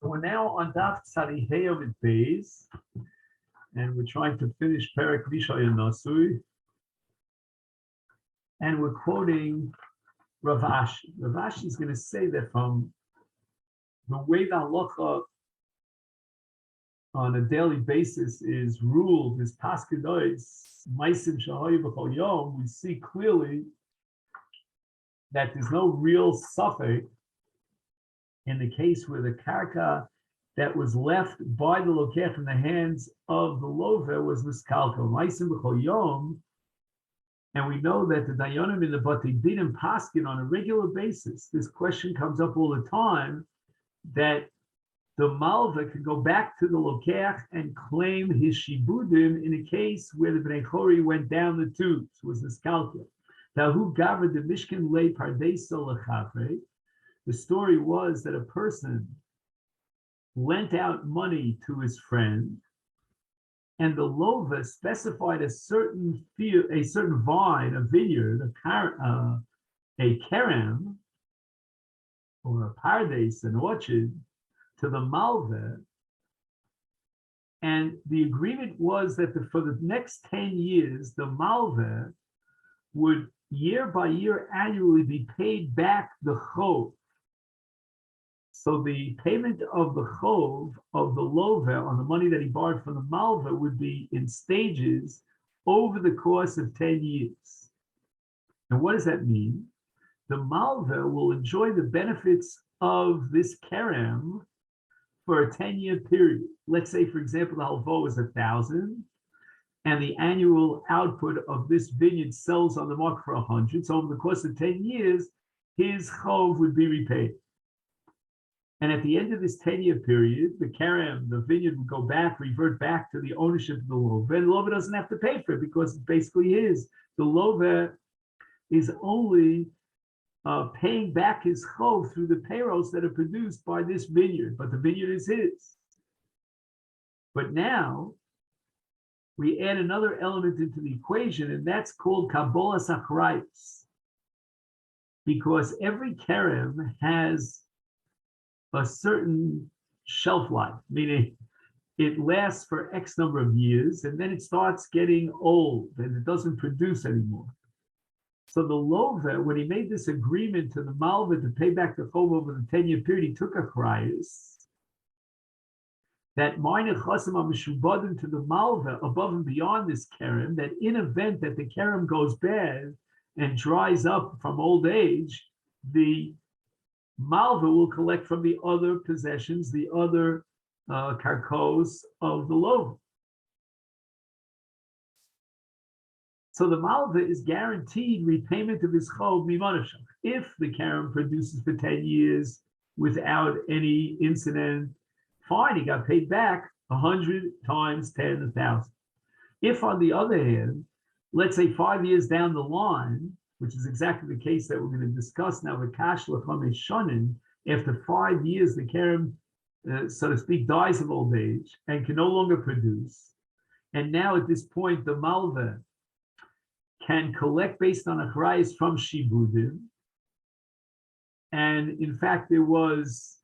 So we're now on Daf Tzadiheo with Beis, and we're trying to finish Perek Vishay Nasui, and we're quoting Rav Ashi. Rav Ashi is going to say that from the way the halacha on a daily basis is ruled, is paskidois, maisim shahoyu b'chol yom, we see clearly that there's no real suffix in the case where the karka that was left by the lokech in the hands of the lover was miskalko. Maisim b'chol yom, and we know that the dayanim in the Batei Dinim paskin on a regular basis. This question comes up all the time, that the malva could go back to the lokech and claim his shibudim in a case where the bnei chori went down the tubes, was miskalko. Now, who gathered the mishkan lei pardeso lechafre? The story was that a person lent out money to his friend, and the lova specified a certain field, a certain vine, a vineyard, a kerem, or a pardes, an orchard, to the malva. And the agreement was that for the next 10 years, the malva would year by year annually be paid back the chov. So the payment of the chov of the lova on the money that he borrowed from the malva would be in stages over the course of 10 years. And what does that mean? The malva will enjoy the benefits of this kerem for a 10-year period. Let's say, for example, the halvo is 1,000, and the annual output of this vineyard sells on the market for 100. So over the course of 10 years, his chov would be repaid. And at the end of this 10-year period, the kerem, the vineyard, would go back, revert back to the ownership of the lova. And the lova doesn't have to pay for it because it's basically his. The lova is only paying back his chov through the payrolls that are produced by this vineyard, but the vineyard is his. But now we add another element into the equation, and that's called Kabbalas Achrayus, because every kerem has a certain shelf life, meaning it lasts for X number of years, and then it starts getting old and it doesn't produce anymore. So the lova, when he made this agreement to the malva to pay back the chov over the 10-year period, he took a chrayus that minor chasim mishubadim to the malva above and beyond this kerem, that in event that the kerem goes bad and dries up from old age, the malva will collect from the other possessions, the other karkos of the lova. So the malva is guaranteed repayment of his chov mimanashach. If the kerem produces for 10 years without any incident, fine, he got paid back 100 times 10, 1,000. If, on the other hand, let's say 5 years down the line, which is exactly the case that we're going to discuss now with Kash L'chamesh Shonim, after 5 years, the kerem, so to speak, dies of old age and can no longer produce. And now at this point, the malva can collect based on a chrayus from shibudim. And in fact, there was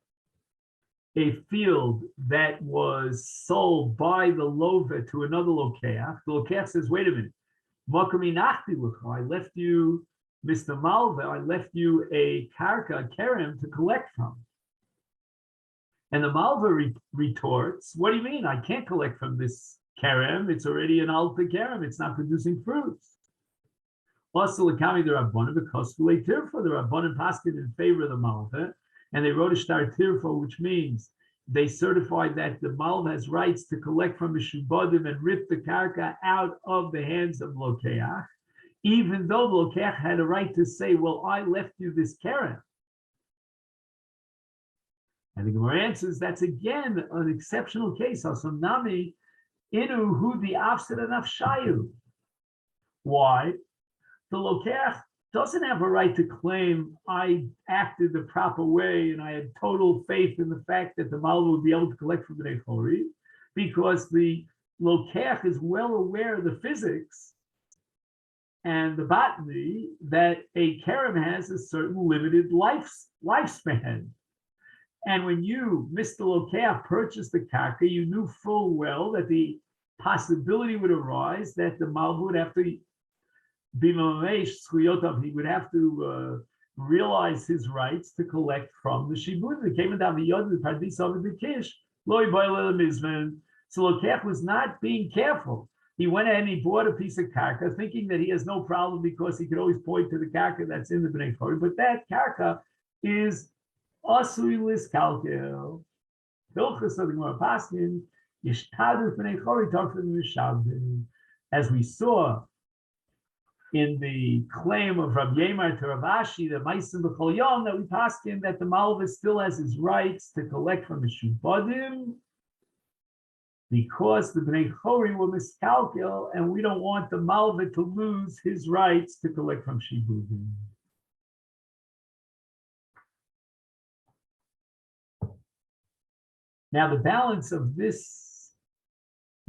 a field that was sold by the lova to another lokeach. The lokeach says, wait a minute, I left you, Mr. Malva, I left you a karka, a kerem to collect from. And the Malva retorts, what do you mean? I can't collect from this kerem. It's already an alta kerem. It's not producing fruits. Also, the Rabbanim, because the Rabbanim passed it in favor of the Malva, and they wrote a shtar tirfo, which means they certified that the malva has rights to collect from the shubadim and rip the karka out of the hands of lokeach, even though the lokeach had a right to say, well, I left you this kerem. And the Gemara answers, that's again an exceptional case. Also, nami inu hu the afsid nafshayu. Why? The lokeach doesn't have a right to claim I acted the proper way and I had total faith in the fact that the malva would be able to collect from the bnei chori, because the lokeach is well aware of the physics and the botany that a kerem has a certain limited lifespan. And when you, Mr. Lokeach, purchased the karka, you knew full well that the possibility would arise that the Malva would have to be mamesh zchuyotav. He would have to realize his rights to collect from the shibud. It came into Aviyod, the Pardis of the Kish, Loi Boile Mizman. So Lokeach was not being careful. He went ahead and he bought a piece of karka, thinking that he has no problem because he could always point to the karka that's in the Bnei Chori. But that karka is asui liskalkel. Hilchus of the Gemara Paskin, Yishtadus Bnei Chori talks to the Mishavdim. As we saw in the claim of Rabbi Yemar to Rav Ashi, the Meisim B'Chol Yom, that we paskin that the Malva still has his rights to collect from the Shubadim, because the Bnei Chori were miskalkel, and we don't want the Malva to lose his rights to collect from Shibudim. Now, the balance of this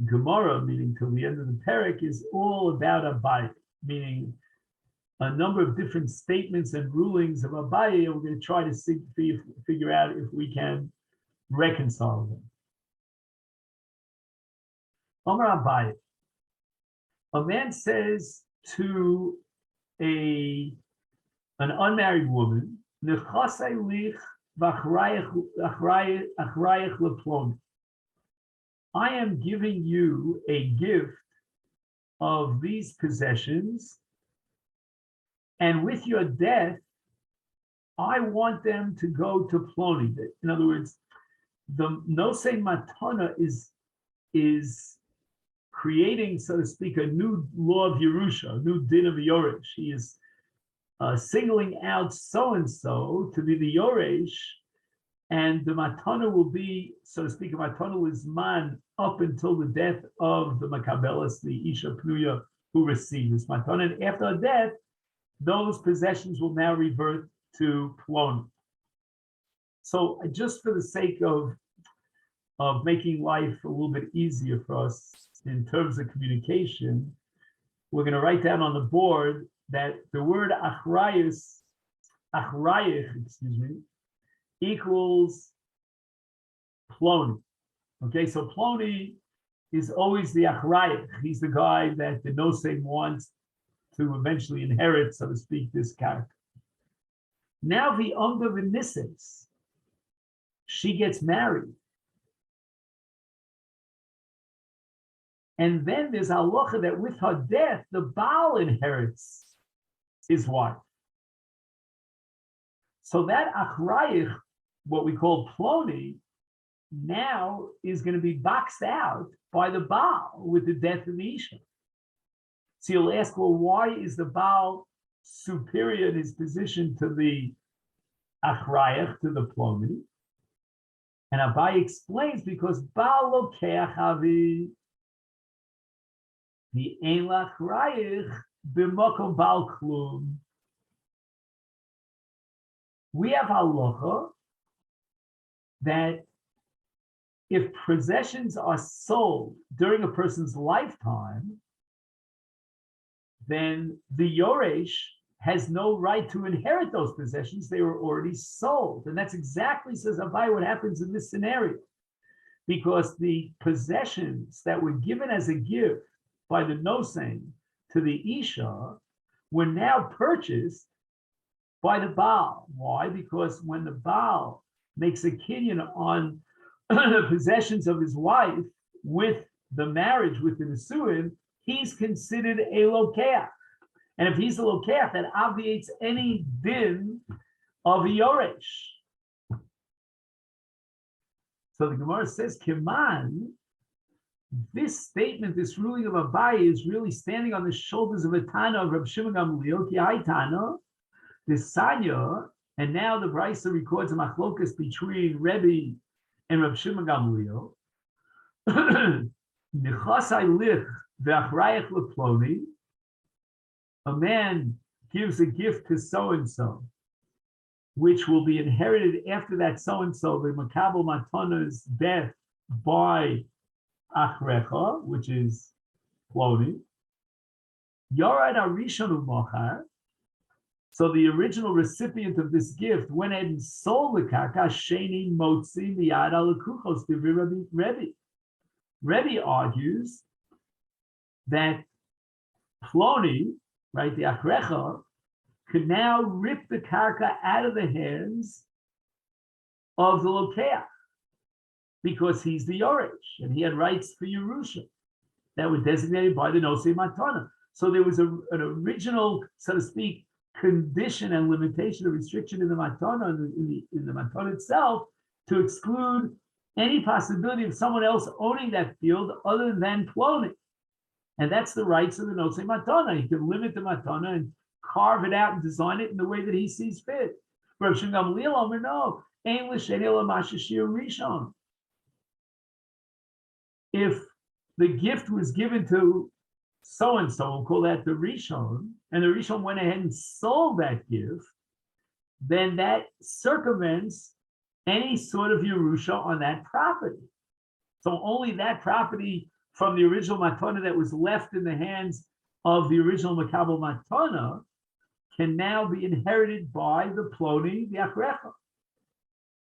Gemara, meaning till the end of the Perek, is all about Abaye, meaning a number of different statements and rulings of Abaye. We're going to try to figure out if we can reconcile them. Omar Abaye, a man says to an unmarried woman, "Nechasei lich v'achrayich leploni." I am giving you a gift of these possessions, and with your death, I want them to go to Ploni. In other words, the Nosei Matana is creating, so to speak, a new law of Yerusha, a new din of Yoresh. He is singling out so-and-so to be the Yoresh, and the Matana will be, so to speak, a Matana Lizman up until the death of the Makabelas, the Isha Pnuya, who received this Matana. And after her death, those possessions will now revert to Ploni. So just for the sake of making life a little bit easier for us in terms of communication, we're going to write down on the board that the word achrayich, equals Ploni. Okay, so Ploni is always the achrayich. He's the guy that the nosem wants to eventually inherit, so to speak, this character. Now the Omda V'Nises, she gets married. And then there's halacha that with her death, the Baal inherits his wife. So that achrayich, what we call Ploni, now is going to be boxed out by the Baal with the death of the Isha. So you'll ask, well, why is the Baal superior in his position to the achrayich, to the Ploni? And Abai explains, because Baal lokeach avi, the ein l'achrayich b'makom Baal klum. We have halacha that if possessions are sold during a person's lifetime, then the Yoresh has no right to inherit those possessions. They were already sold. And that's exactly, says Abai, what happens in this scenario. Because the possessions that were given as a gift by the Nosem to the Isha were now purchased by the Baal. Why? Because when the Baal makes a kinyan on the possessions of his wife with the marriage with the Nesuin, he's considered a lokeach. And if he's a lokeach, that obviates any din of a yoresh. So the Gemara says, Keman, this statement, this ruling of Abaye is really standing on the shoulders of a Tana of Reb Shimon Gamliel, Ki Hai Tana, the Sanya, and now the Brisa records a machlokas between Rebbe and Reb Shimon Gamliel. Nechasai lich ve'achrayich leploni. A man gives a gift to so-and-so, which will be inherited after that so-and-so, the makabel matana's death by achrecha, which is ploni. Yorad arishon u'machar. So the original recipient of this gift went ahead and sold the karka. Sheni motzi miyad alakuchos to Rebbe. Rebbe argues that Ploni, right, the Achrecha, could now rip the karka out of the hands of the Lokeach because he's the Yoresh and he had rights for Yerusha that were designated by the Nosei Matana. So there was an original, so to speak, condition and limitation of restriction in the Matana, in the Matana itself, to exclude any possibility of someone else owning that field other than Ploni. And that's the rights of the Nosei Matana. He can limit the Matana and carve it out and design it in the way that he sees fit. Rav Shimon Gamliel Omer, no, ein l'sheni ela mashashir rishon. If the gift was given to so-and-so, we'll call that the Rishon, and the Rishon went ahead and sold that gift, then that circumvents any sort of Yerusha on that property. So only that property from the original Matana that was left in the hands of the original Makabel Matana can now be inherited by the Ploni, the Achrecha.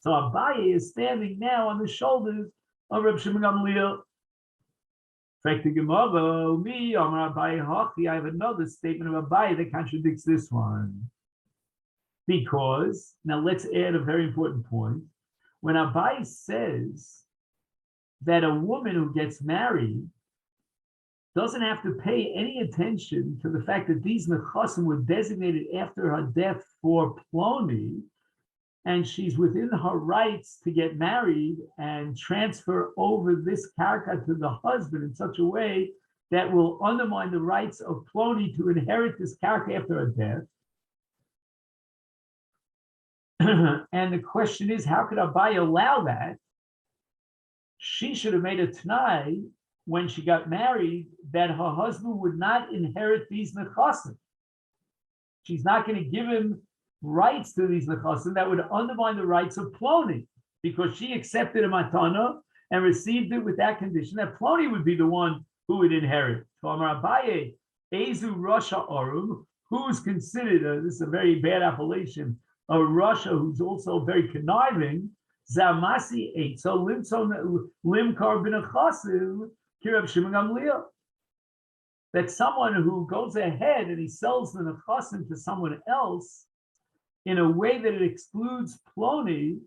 So Abaye is standing now on the shoulders of Reb Shimon Gamliel. I have another statement of Abaye that contradicts this one. Because, now let's add a very important point. When Abaye says that a woman who gets married doesn't have to pay any attention to the fact that these nechasim were designated after her death for Ploni, and she's within her rights to get married and transfer over this karka to the husband in such a way that will undermine the rights of Ploni to inherit this karka after her death. And the question is, how could Abaye allow that? She should have made a t'nai when she got married that her husband would not inherit these nechasim. She's not going to give him rights to these nechasim that would undermine the rights of Ploni, because she accepted a matana and received it with that condition that Ploni would be the one who would inherit. So Amar Abaye, Ezu Rasha Arum, who's considered, this is a very bad appellation, a Rasha who's also very conniving, Zamasi ate. So Limkar bin Achasim, Kirab Shimon Gamliel. That someone who goes ahead and he sells the nechasim to someone else in a way that it excludes Ploni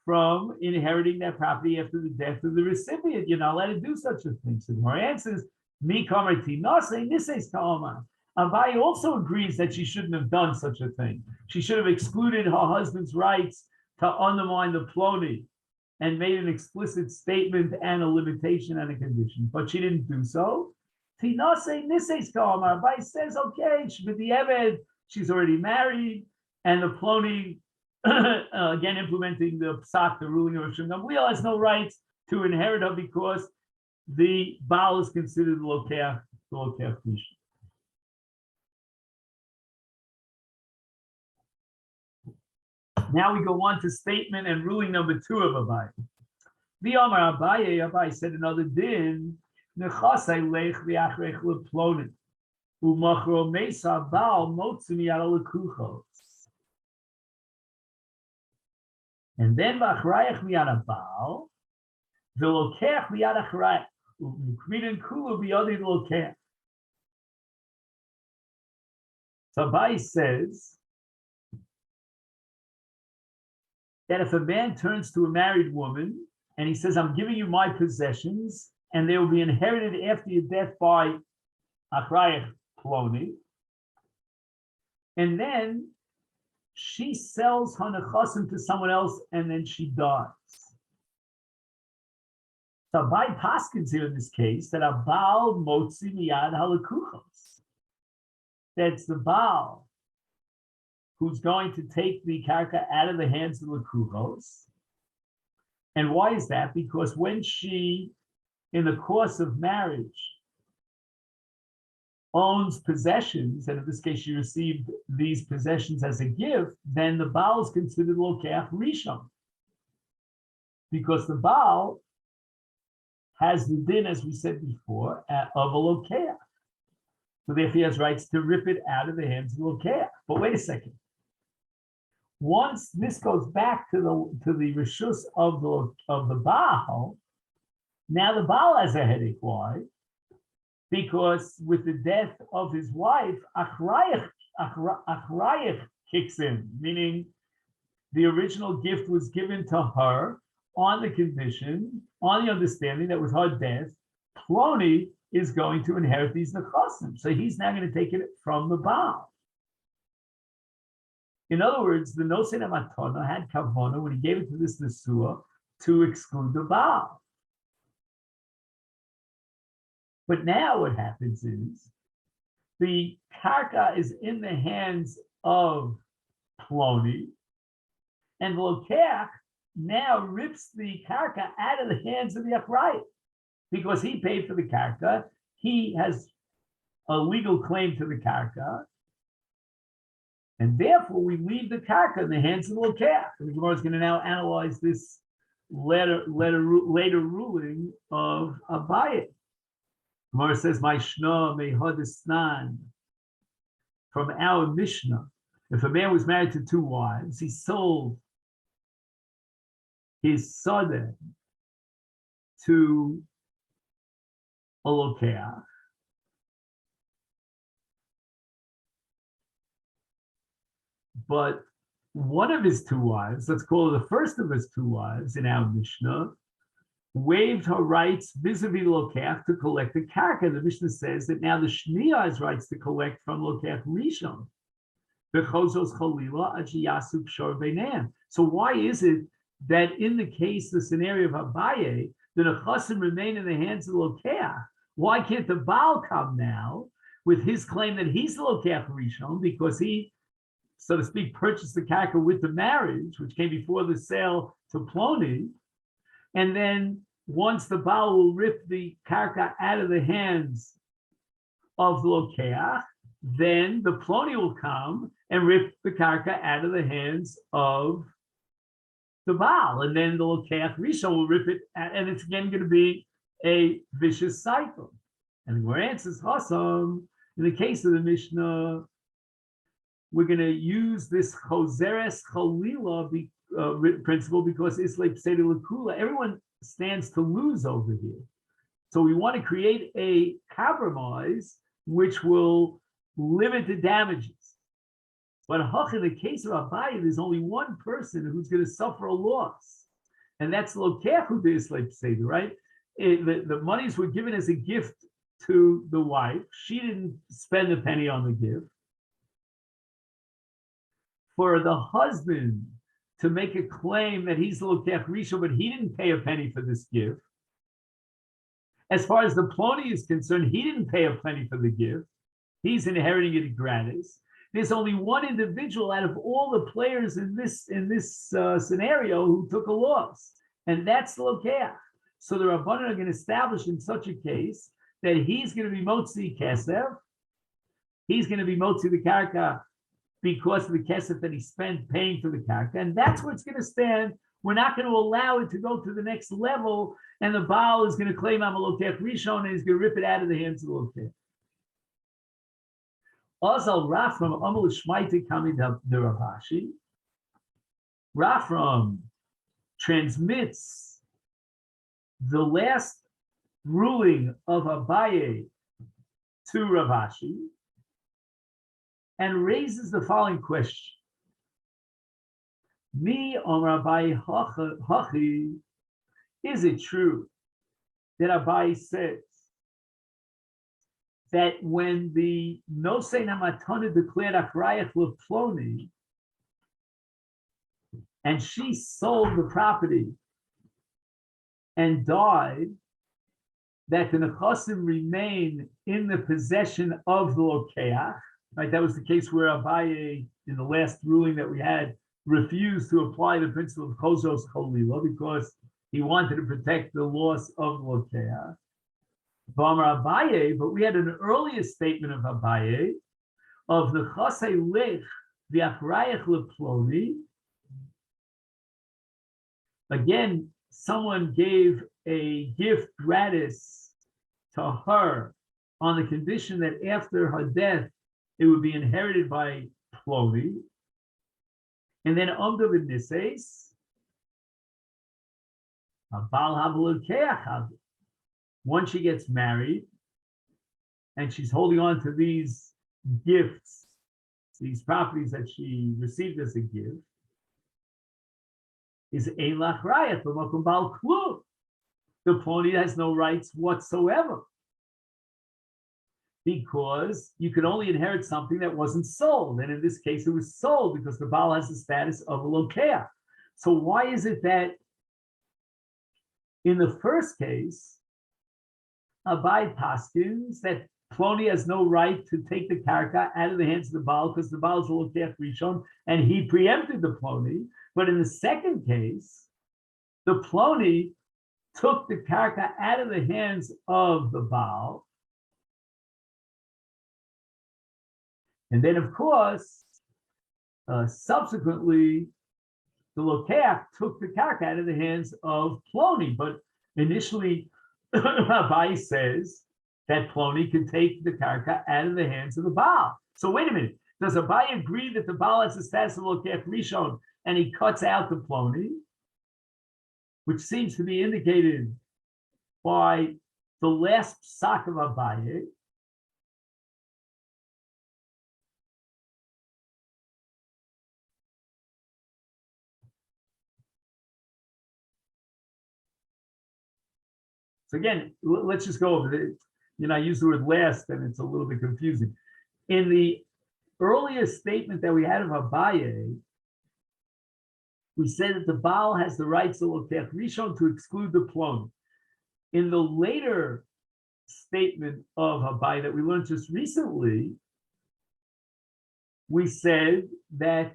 from inheriting that property after the death of the recipient. You're not allowed to do such a thing. So her answer is, Mi kamarti nase nises ta'ama. Abaye also agrees that she shouldn't have done such a thing. She should have excluded her husband's rights to undermine the Ploni and made an explicit statement and a limitation and a condition. But she didn't do so. Tinase nises ta'ama. Abaye says, okay, she's already married, and the Ploni, again implementing the psak, the ruling of Rav Shimon Gamliel, has no rights to inherit her because the Baal is considered the Lokeach Mishnah. Now we go on to statement and ruling number 2 of Abaye. The Amar Abaye said another din, Nechasei lech v'achrech lePlonim. Umachro mesa Baal motzim yad alekuchos. And then v'achrayach miyad Baal, v'lokeach miyad achrayach, u'mukridin kulu b'yadi lokeach. So Abaye says that if a man turns to a married woman and he says, I'm giving you my possessions, and they will be inherited after your death by achrayach Ploni, and then she sells her nechasim to someone else, and then she dies. So Abaye paskins here in this case that a Baal motzi miyad halekuchos. That's the Baal who's going to take the karka out of the hands of the lekuchos. And why is that? Because when she, in the course of marriage, owns possessions, and in this case she received these possessions as a gift, then the Baal is considered Lokeach Rishon. Because the Baal has the din, as we said before, of a Lokeach. So therefore he has rights to rip it out of the hands of the Lokeach. But wait a second. Once this goes back to the rishus of the Baal, now the Baal has a headache. Why? Because with the death of his wife, achrayach kicks in, meaning the original gift was given to her on the condition, on the understanding that with her death, Ploni is going to inherit these nechasim. So he's now going to take it from the Baal. In other words, the Nosein HaMatana had kavana when he gave it to this Nesua to exclude the Baal. But now what happens is the karka is in the hands of Ploni, and the Lokeach now rips the karka out of the hands of the Achrayah because he paid for the karka. He has a legal claim to the karka, and therefore we leave the karka in the hands of the Lokeach. And the Gemara is going to now analyze this later ruling of Abaye. Gemara says, "My shna mehadisnan." From our Mishnah, if a man was married to two wives, he sold his sadeh to a Lokeach. But one of his two wives, let's call it the first of his two wives in our Mishnah, waived her rights vis-a-vis Lokeach to collect the karka. The Mishnah says that now the Shniya has rights to collect from Lokeach Rishon. So why is it that in the case, the scenario of Abaye, the nechasim remain in the hands of the Lokeach? Why can't the Baal come now with his claim that he's the Lokeach Rishon because he, so to speak, purchased the karka with the marriage, which came before the sale to Ploni, and then once the Baal will rip the karka out of the hands of the Lokeach, then the Ploni will come and rip the karka out of the hands of the Baal, and then the Lokeach Rishon will rip it, and it's again going to be a vicious cycle. And the Gemara answers, Chasam, in the case of the Mishnah, we're going to use this Choseres Cholila principle because Islay Pseudo Lakula, everyone stands to lose over here. So we want to create a compromise which will limit the damages. But in the case of Abaye, there's only one person who's going to suffer a loss, and that's Lokeach who did Islay Pseudo, right? The monies were given as a gift to the wife. She didn't spend a penny on the gift. For the husband to make a claim that he's the Lokeach Rishon, but he didn't pay a penny for this gift. As far as the Ploni is concerned, he didn't pay a penny for the gift. He's inheriting it gratis. There's only one individual out of all the players in this scenario who took a loss, and that's the Lokeach. So the Rabbanan are going to establish in such a case that he's going to be Motzi Kesef. He's going to be Motzi the Karka because of the kesef that he spent paying for the karka, and that's where it's going to stand. We're not going to allow it to go to the next level, and the Baal is going to claim I'm a Lokeach Rishon, and he's going to rip it out of the hands of the Lokeach. Also, Rafram Amul Shmaite coming to the Ravashi. Rafram transmits the last ruling of Abaye to Ravashi, and raises the following question. Mi Amar Abaye Hachi, is it true that Abaye says that when the Nosein HaMatana declared Achrayach LePloni, and she sold the property and died, that the nechasim remain in the possession of the Lokeach? Right, that was the case where Abaye, in the last ruling that we had, refused to apply the principle of Chozos Cholila because he wanted to protect the loss of Lokeach. V'amar Abaye, but we had an earlier statement of Abaye of the Chasei Lech v'Achrayach LePloni. Again, someone gave a gift gratis to her on the condition that after her death, it would be inherited by Ploni. And then Omdo V'Niseis, once she gets married and she's holding on to these gifts, these properties that she received as a gift, is Ein Lach Rayat B'Makom Bal Klum. The Ploni has no rights whatsoever, because you could only inherit something that wasn't sold. And in this case, it was sold because the Baal has the status of a Lokea. So why is it that in the first case, Abai Paskins, that Ploni has no right to take the karka out of the hands of the Baal because the Baal is a Lokea Rishon and he preempted the Ploni. But in the second case, the Ploni took the karka out of the hands of the Baal. And then, of course, subsequently, the Lokeach took the karka out of the hands of Ploni. But initially, Abai says that Ploni can take the karka out of the hands of the Baal. So wait a minute. Does Abai agree that the Baal has the status of Lokeach Rishon and he cuts out the Ploni, which seems to be indicated by the last psak of Abaye? So again, let's just go over it. I use the word last, and it's a little bit confusing. In the earlier statement that we had of Abaye, we said that the Baal has the rights of Lokech Rishon to exclude the Ploni. In the later statement of Abaye that we learned just recently, we said that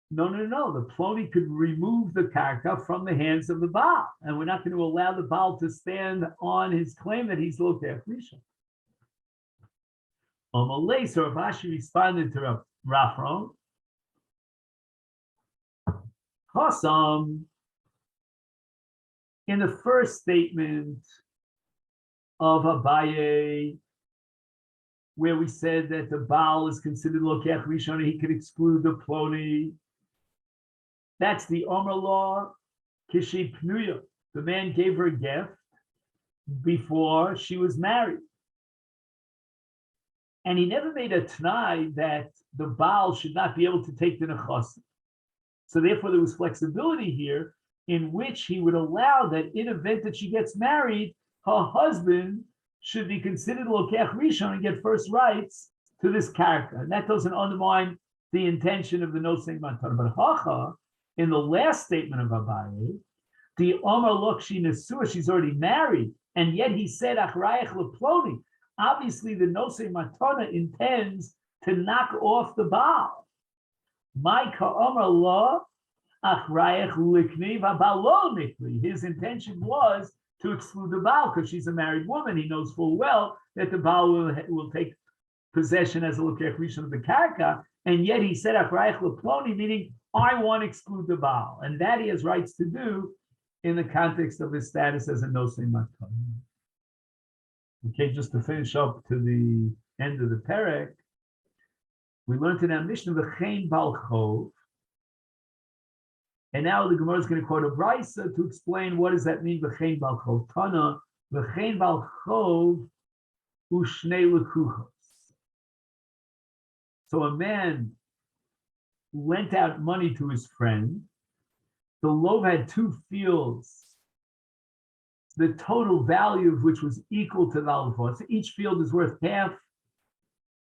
no, the Ploni could remove the karka from the hands of the Baal, and we're not going to allow the Baal to stand on his claim that he's Lokech Rishon. Amalei, so Rav Ashi responded to Rafron. Chasam, in the first statement of Abaye, where we said that the Baal is considered Lokech Rishon and he could exclude the Ploni, that's the Omer law, Kishi Pnuya. The man gave her a gift before she was married. And he never made a t'nai that the Baal should not be able to take the Nechasim. So therefore there was flexibility here in which he would allow that in event that she gets married, her husband should be considered Lokech Rishon and get first rights to this karka. And that doesn't undermine the intention of the Nosei Matan. But Hacha, in the last statement of Abaye, the Omer Lokshi Nesua, she's already married, and yet he said Achrayach LePloni. Obviously, the Nosei Matana intends to knock off the Baal. My Ka'omer Lo Achrayach Likni V'Balo Nikli. His intention was to exclude the Baal because she's a married woman. He knows full well that the Baal will take possession as a Lokech Rishon of the Karka, and yet he said Achrayach LePloni, meaning I want to exclude the Baal, and that he has rights to do in the context of his status as a Nosei Matan. Okay, just to finish up to the end of the Perek, we learned in our Mishnah V'chein Bal Chov, and now the Gemara is going to quote a Brisa to explain what does that mean V'chein Bal Chov. Tana V'chein Bal Chov Ushnei Lekuchos. So a man lent out money to his friend. The love had two fields, the total value of which was equal to the alfos. So each field is worth half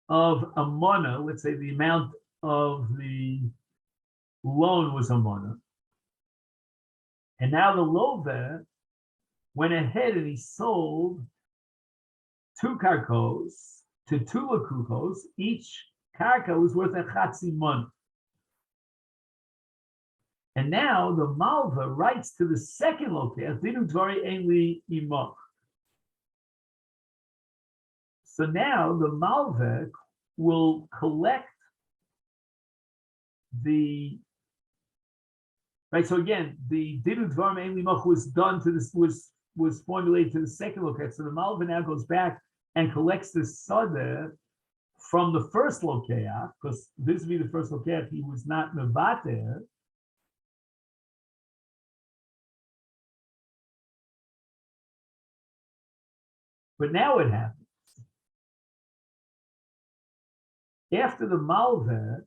of a mana. Let's say the amount of the loan was a mana. And now the love went ahead and he sold two karkos to two lekuchos. Each karka was worth a chatzi mana. And now the Malva writes to the second Lokech, Dinu Dvari Ein Li Imach. So now the Malva will collect the right. So again, the Dinu Dvari Ein Li Imach was done to this was formulated to the second Lokech. So the Malva now goes back and collects the Sadeh from the first Lokeach, because this would be the first Lokeach, he was not Mevater. But now it happens. After the Malveh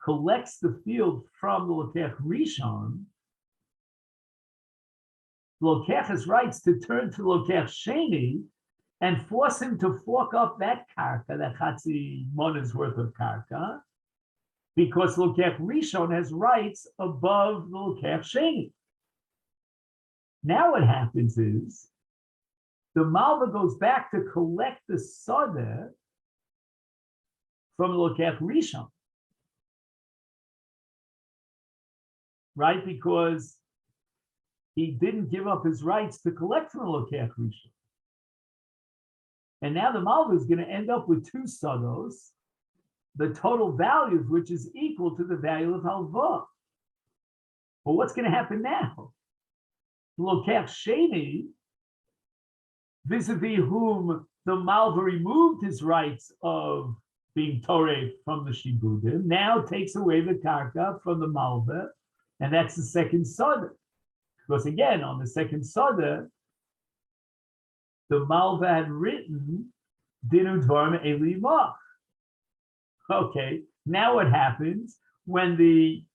collects the field from the Lokeach Rishon, the Lokeach has rights to turn to the Lokeach Sheni and force him to fork up that karka, that Chatzi Mona's worth of karka, because Lokeach Rishon has rights above the Lokeach Sheni. Now what happens is, the Malva goes back to collect the Sadeh from the Lokeach Rishon. Right? Because he didn't give up his rights to collect from the Lokeach Rishon. And now the Malva is going to end up with two Sados, the total value of which is equal to the value of Halva. But what's going to happen now? The Lokeach Sheni, vis-a-vis whom the Malva removed his rights of being Toreh from the Shibudim, now takes away the Karka from the Malva, and that's the second Sada. Because again, on the second Sada, the Malva had written Dinu Dvarim Eli Mach. Okay, now what happens when the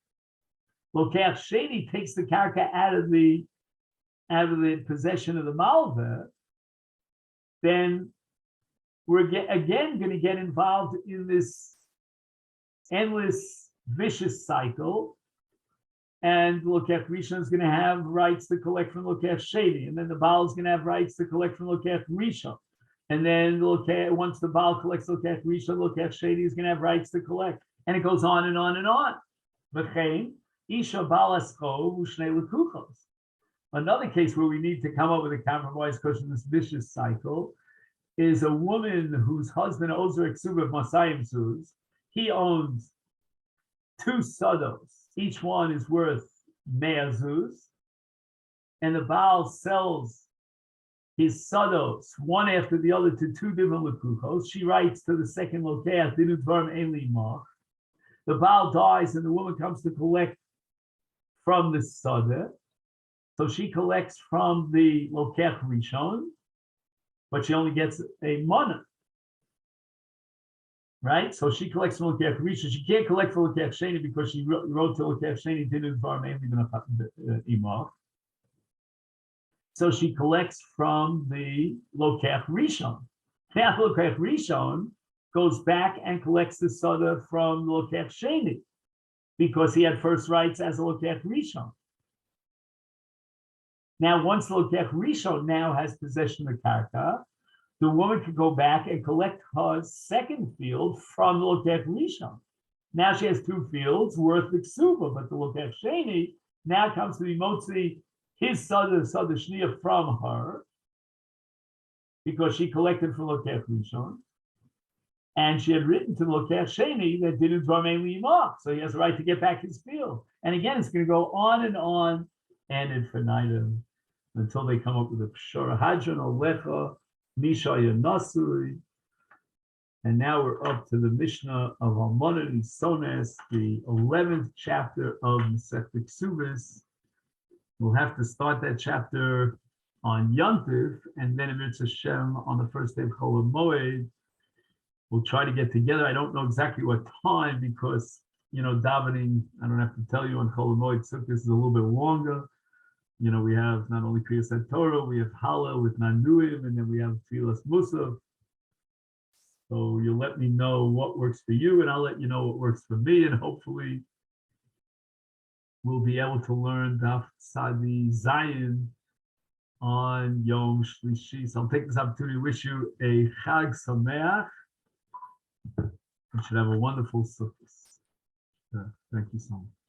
Lokeach Sheni takes the Karka out of the possession of the Malva? Then we're again going to get involved in this endless vicious cycle. And Lokeach Rishon is going to have rights to collect from Lokeach Sheni, and then the Baal is going to have rights to collect from Lokeach Rishon. And then once the Baal collects Lokeach Rishon, Lokeach Sheni is going to have rights to collect. And it goes on and on and on. Another case where we need to come up with a compromise because of this vicious cycle is a woman whose husband owes her Eksuba Masayim Zuz. He owns two Sados. Each one is worth Mea Zuz. And the Baal sells his Sados one after the other to two different Lekuchos. She writes to the second Lokeach, Dinu Dvarim Eli Mach. The Baal dies and the woman comes to collect from the Sadeh. So she collects from the Lokeach Rishon, but she only gets a mana. Right? So she collects from Lokeach Rishon. She can't collect from Lokeach Sheni because she wrote to Lokeach Sheni, didn't farm Imach. So she collects from the Lokeach Rishon. Now Lokeach Rishon goes back and collects the Sada from Lokeach Sheni because he had first rights as a Lokeach Rishon. Now, once the Lokeach Rishon now has possession of the Karka, the woman can go back and collect her second field from the Lokeach Rishon. Now she has two fields worth the Ksuba, but the Lokeach Sheni now comes to be motzi his Sada Shniya from her because she collected from Lokeach Rishon. And she had written to the Lokeach Sheni that didn't Dvarim Imach, so he has the right to get back his field. And again, it's going to go on and infinitum until they come up with a Pshara Hadron or Lecha, Misha Yanasui. And now we're up to the Mishnah of Almana Nisones, the 11th chapter of Masechet Ksubis. We'll have to start that chapter on Yontif, and then in Mitzvah Shem on the first day of Chol Moed. We'll try to get together. I don't know exactly what time because, davening, I don't have to tell you on Chol Moed, so this is a little bit longer. We have not only Kriyas Torah, we have Hallel with Nanuim, and then we have Tfilas Musaf. So you'll let me know what works for you, and I'll let you know what works for me, and hopefully we'll be able to learn Daf Sadi Zayin on Yom Shlishi. So I'll take this opportunity to wish you a Chag Sameach. You should have a wonderful Sukkot. Thank you so much.